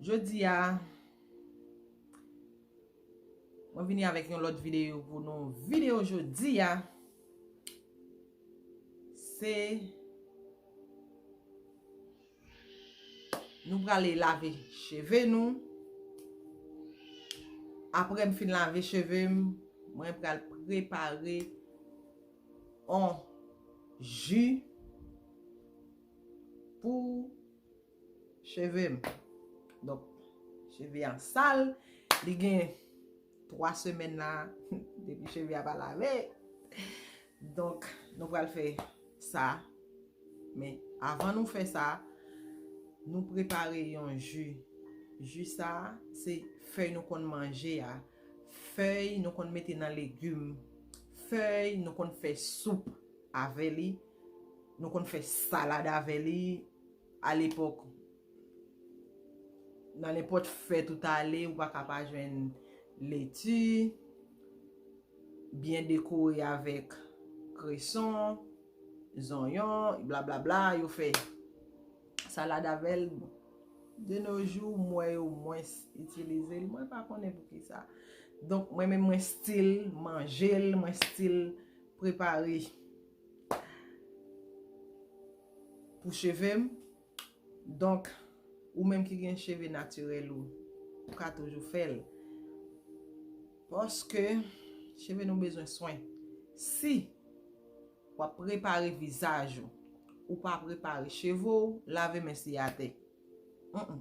Jodi a, je vini avec une autre vidéo pour nous. Vidéo jodi a, c'est nous aller laver cheveux nous. Après me fin laver cheveux, moi pral préparer un jus pour cheveux. Donc, cheveux en sale, il y a 3 semaines là, depuis cheveux à pas laver. Donc, nous allons faire ça. Mais avant nous faire ça, nous préparer un jus. Jus ça, c'est feuille nous qu'on manger, feuille nous qu'on mettre dans légumes, feuille nous qu'on fait soupe avec lui, nous qu'on fait salade avec lui. À l'époque, dans n'importe fait tout aller, ou pas capable de joindre laitue, bien décoré avec cresson, oignons, blablabla, yo fait salade avec. De nos jours, moi au moins utiliser, moi pas connaître pour qui ça. Donc moi même mon style manger, mon style préparer pour cheveux. Donc ou même qui gen cheveux naturel ou ka toujours faire parce que cheveux nous besoin soin. Si ou préparer visage ou pas préparer cheveux, laver mes à terre.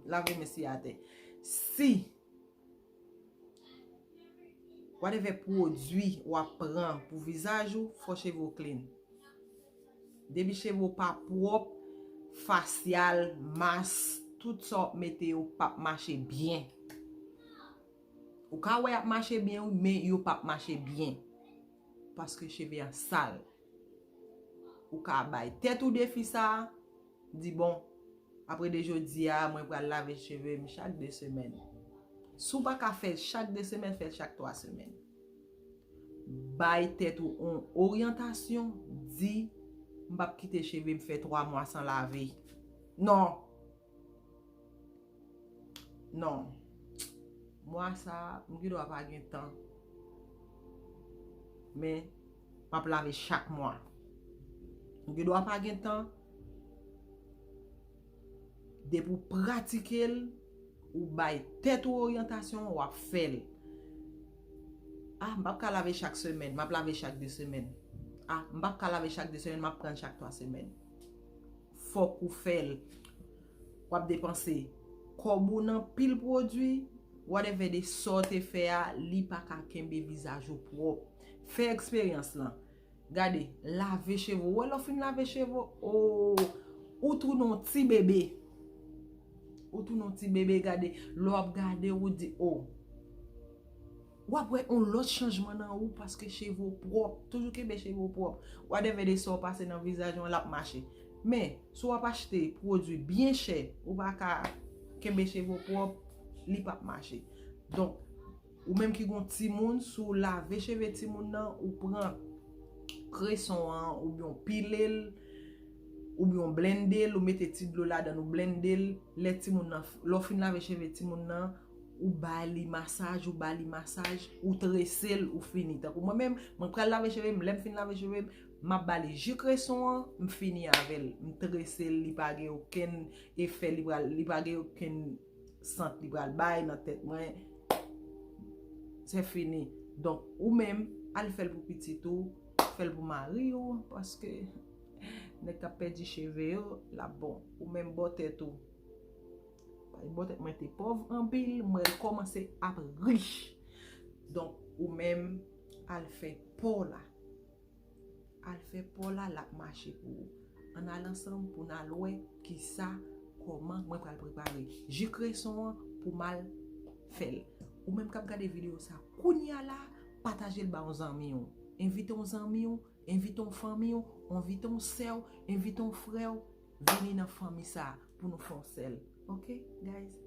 Laver mes à terre. Si whatever produit ou prend pour visage ou faut cheveux clean. Début cheveux pas propre, facial, masse, tout ça météo pas marcher bien. Ou ka wè marcher bien mais yo pas marcher bien parce que cheveux en sale. Ou ka bay tête ou défi ça, dit bon après de jodi a moi pour laver cheveux chaque 2 semaines. Sou pas ka faire chaque 2 semaines, faire chaque 3 semaines. Bay tête ou en orientation, dit m'pa quitter cheveux me fait 3 mois sans laver. Non. Non. Moi ça, m'ki doit pas gen temps. Mais m'a laver chaque mois. M'ki doit pas gen temps. De pour pratiquer ou bay tête ou orientation ou a faire. Ah, m'pa ka laver chaque semaine, m'a laver chaque 2 semaines. Ah, m'pa ka laver chaque 2 semaines, m'a prendre chaque 3 semaines. Faut ou faire ou ap dépenser comme nan pile produit, whatever de sorte faire li pa ka kembe visage ou propre. Fait expérience là. Regardez, laver cheveux, ou alors fin laver cheveux, oh, ou tout non petit bébé. Ou tout non petit bébé, regardez, l'op garder ou dit oh. Ou après on l'autre changement dans ou parce que cheveux propre, toujours que cheveux propre. Whatever de sorte passer dans visage on l'a marché. Mais soit pas acheter produit bien cher ou pas ka kembe cheveux propre, li pa marcher. Donc ou même qui gon ti moun sou laver cheveux ti moun nan ou prend cresson ou bien pilel ou bien blender ou mette ti de l'eau là dans ou blender les ti moun nan l'on fin laver cheveux ti moun nan ou bali massage ou tresser ou fini. Donc moi même moi pral laver cheveux, m'lem fin laver cheveux, m'a bali jus cresson, m'fini avec m tresser li pa gen aucun effet li pa gen aucun sent li pral bay dans tête moi. C'est fini. Donc ou même al faire pour petit tout, faire pour mari ou parce que ne ka perdu cheveux là bon ou même botte tout. Botte moi t'es pauvre en pile, moi commencer à riche. Donc ou même al fait pour là. Al fait pour là la marché pour on a ensemble pour na louer qui ça comment moi pral préparer. Jus cresson pour mal faire. Ou même quand regarder vidéo ça, kounya là, partager le ba aux amis, inviter aux amis, inviter aux familles, inviter aux sœurs, inviter aux frères, venir dans famille ça pour nous faire sel. OK, guys?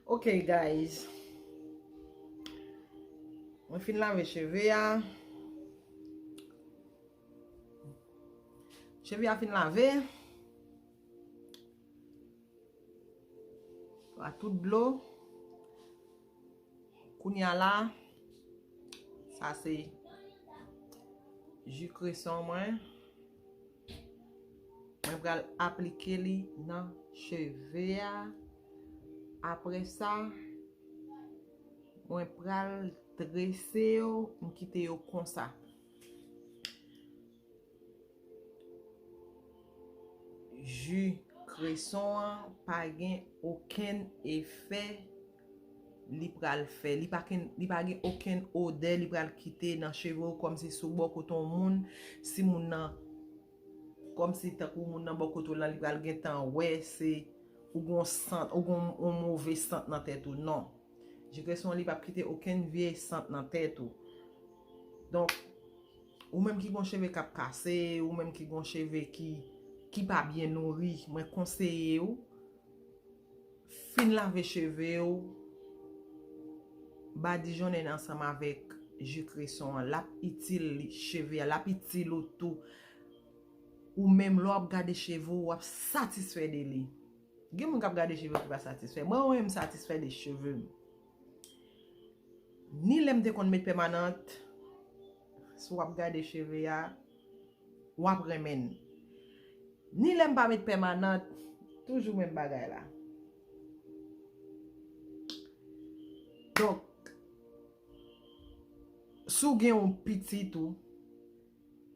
Ok guys, on fin lave cheve ya. Cheve ya fin lave. A tout bleu. Kounya la. Ça c'est jus cresson mwen. Mwen pral aplike li nan cheve ya. Apre sa, mwen pral dresse yo, mkite yo kon sa. Jus cresson pa gen aucun effet li pral fe. Li pa gen aucun odeur li pral kite nan cheve comme si sou bo koton moun, si moun nan comme si takou moun nan bo koton lan li pral gen tan ouais c'est ou gon sent ou gon mauvais sent nan tête ou non. Jus cresson li pa kite aucun vieille sent nan tête ou. Donc ou même qui gon cheve kap kase, ou même qui gon cheve qui pas bien nourri, moi conseille ou fin laver cheve ou badigeonner ensemble avec jus cresson, lap utile cheve, lap utile tout ou même l'op gade cheve ou ap satisfait de li. Gen moun kap gade cheve qui pas satisfait. Moi ou même satisfait de cheveux. Ni lem de kon met permanente, sou ap gade cheve ya, wap remen. Ni lem pa met permanente, toujours même bagay la. Donc, sou gen yon petit ou,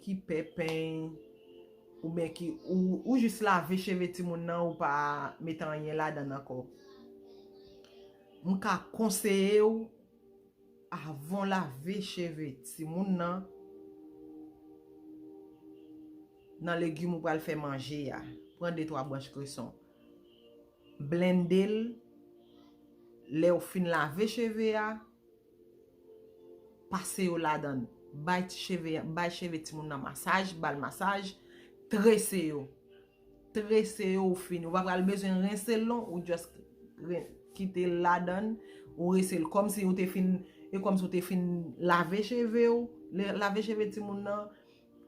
qui pépin, ou bien qui, ou juste lave cheve ti moun nan, ou pa metan yen la dan anko. Mwen ka konseye ou, avant lave cheve ti moun nan, nan légumes ou pral faire manger ya. Prends 2-3 branches cresson. Blendel, le ou fin lave cheve ya, passe yo la dan. Bay cheve ti moun nan massage, bal massage, tresse yo. Tresse yo ou fin. Ou va pral besoin rincer long ou just quitter la dan ou rincer comme si ou te fin et comme si ou te fin lave cheve yo, lave cheve ti moun nan.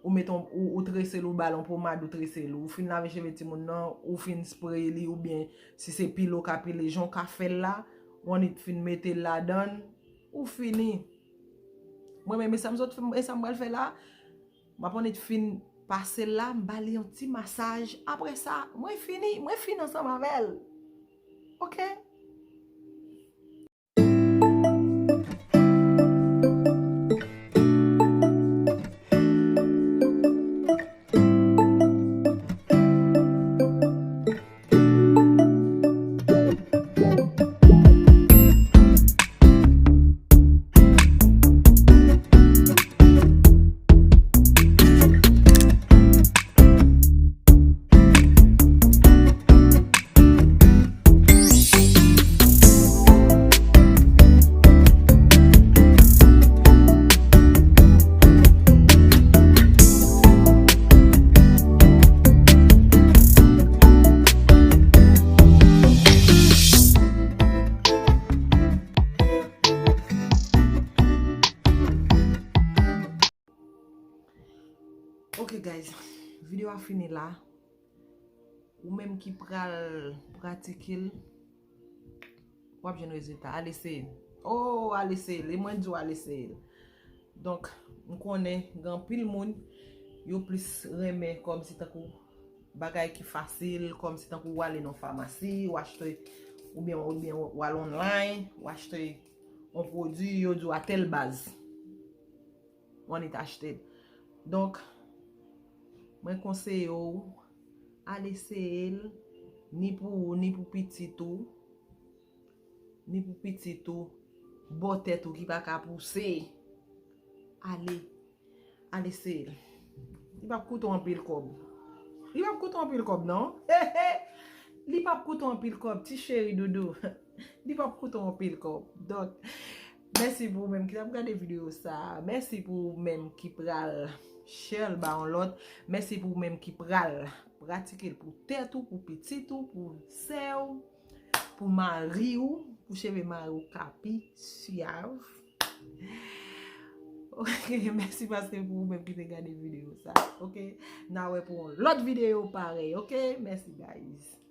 Ou mettons ou tresse le ballon pommade ou tresse le ou fin lave cheve ti moun nan ou fin spray li ou bien si c'est pilo ka pile jon ka fait là on it fin mette la dan ou fini. Moi même ça m'bral fait là m'a pon it fin passer là m'bali un petit massage après ça moi fini ensemble avec elle. OK? Ok guys, vidéo a fini là. Ou même qui pral pratiquer, wap jen résultat. Allez c'est. Oh, allez c'est. Les moins du allez c'est. Donc, on connaît grand pile moun yo plus remet comme si takou bagay qui facile, comme si takou ou aller dans pharmacie ou acheter ou bien ou aller online ou acheter un produit yo du à telle base. On est acheté. Donc moi conseille ou aller essayer ni pour petit tout bon tête ou qui pas ka pousser. Allez essayer. Il va coûter un pile cob. Il va coûter un pile cob non? Il va coûter un pile cob petit chéri doudou. Il va coûter un pile cob. Donc merci pour même qui a regardé vidéo ça. Merci pour même qui pral share ba on l'autre. Merci pour même qui pral pratiquer pour tête ou pour petit ou pour sœur, pour mari ou pou cheve marou kapi, suyav. Ok, merci paske pou mèm ki te gade video sa. Ok, na wè pou l'autre vidéo pareil. Ok, merci guys.